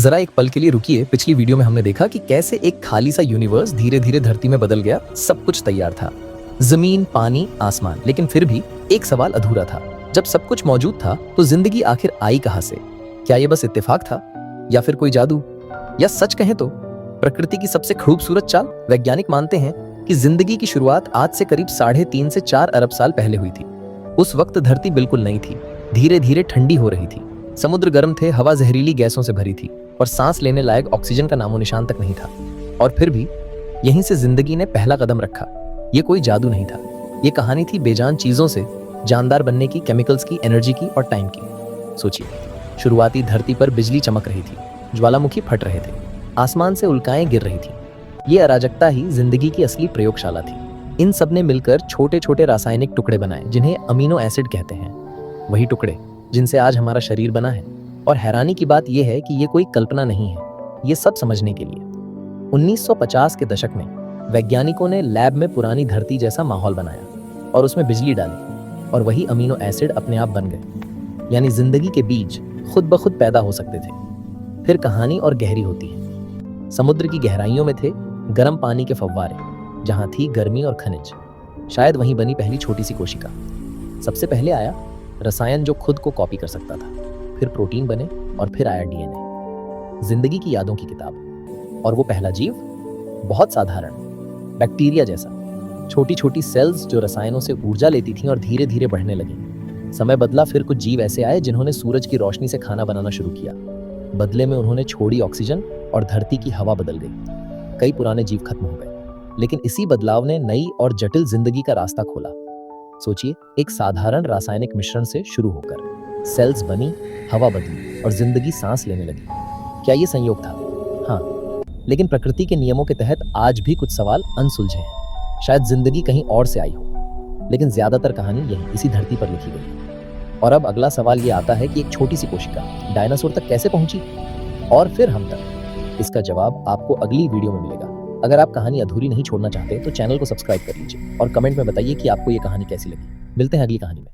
जरा एक पल के लिए रुकिए। पिछली वीडियो में हमने देखा कि कैसे एक खाली सा यूनिवर्स धीरे धीरे धरती में बदल गया। सब कुछ तैयार था, जमीन, पानी, आसमान, लेकिन फिर भी एक सवाल अधूरा था। जब सब कुछ मौजूद था तो जिंदगी आखिर आई कहां से? क्या ये बस इत्तेफाक था या फिर कोई जादू? या सच कहें तो प्रकृति की सबसे खूबसूरत चाल? वैज्ञानिक मानते हैं कि जिंदगी की शुरुआत आज से करीब 3.5 से 4 अरब साल पहले हुई थी। उस वक्त धरती बिल्कुल नई थी, धीरे धीरे ठंडी हो रही थी। समुद्र गर्म थे, हवा जहरीली गैसों से भरी थी और सांस लेने लायक ऑक्सीजन का नामो निशान तक नहीं था। और फिर भी यहीं से जिंदगी ने पहला कदम रखा। ये कोई जादू नहीं था, ये कहानी थी बेजान चीजों से जानदार बनने की, केमिकल्स की, एनर्जी की और टाइम की। सोचिए, शुरुआती धरती पर बिजली चमक रही थी, ज्वालामुखी फट रहे थे, आसमान से उल्काएं गिर रही थी। ये अराजकता ही जिंदगी की असली प्रयोगशाला थी। इन सब ने मिलकर छोटे छोटे रासायनिक टुकड़े बनाए जिन्हें अमीनो एसिड कहते हैं। वही टुकड़े जिनसे आज हमारा शरीर बना है। और हैरानी की बात यह है कि ये कोई कल्पना नहीं है, ये सब समझने के लिए 1950 के दशक में वैज्ञानिकों ने लैब में पुरानी धरती जैसा माहौल बनाया और उसमें बिजली डाली और वही अमीनो एसिड अपने आप बन गए। यानी जिंदगी के बीज खुद ब खुद पैदा हो सकते थे। फिर कहानी और गहरी होती है। समुद्र की गहराइयों में थे गर्म पानी के फव्वारे, जहां थी गर्मी और खनिज। शायद वहीं बनी पहली छोटी सी कोशिका। सबसे पहले आया रसायन जो खुद को कॉपी कर सकता था, फिर प्रोटीन बने और फिर आया डीएनए। जिंदगी की यादों की किताब। और वो पहला जीव बहुत साधारण, बैक्टीरिया जैसा, छोटी छोटी सेल्स जो रसायनों से ऊर्जा लेती थीं और धीरे धीरे बढ़ने लगी। समय बदला, फिर कुछ जीव ऐसे आए जिन्होंने सूरज की रोशनी से खाना बनाना शुरू किया। बदले में उन्होंने छोड़ी ऑक्सीजन और धरती की हवा बदल गई। कई पुराने जीव खत्म हो गए, लेकिन इसी बदलाव ने नई और जटिल जिंदगी का रास्ता खोला। सोचिए, एक साधारण रासायनिक मिश्रण से शुरू होकर सेल्स बनी, हवा बदली और जिंदगी सांस लेने लगी। क्या ये संयोग था? हाँ, लेकिन प्रकृति के नियमों के तहत आज भी कुछ सवाल अनसुलझे हैं। शायद जिंदगी कहीं और से आई हो, लेकिन ज्यादातर कहानी यहीं इसी धरती पर लिखी गई। और अब अगला सवाल ये आता है कि एक छोटी सी कोशिका डायनासोर तक कैसे पहुंची, और फिर हम तक? इसका जवाब आपको अगली वीडियो में मिलेगा। अगर आप कहानी अधूरी नहीं छोड़ना चाहते तो चैनल को सब्सक्राइब कर लीजिए और कमेंट में बताइए कि आपको ये कहानी कैसी लगी। मिलते हैं अगली कहानी में।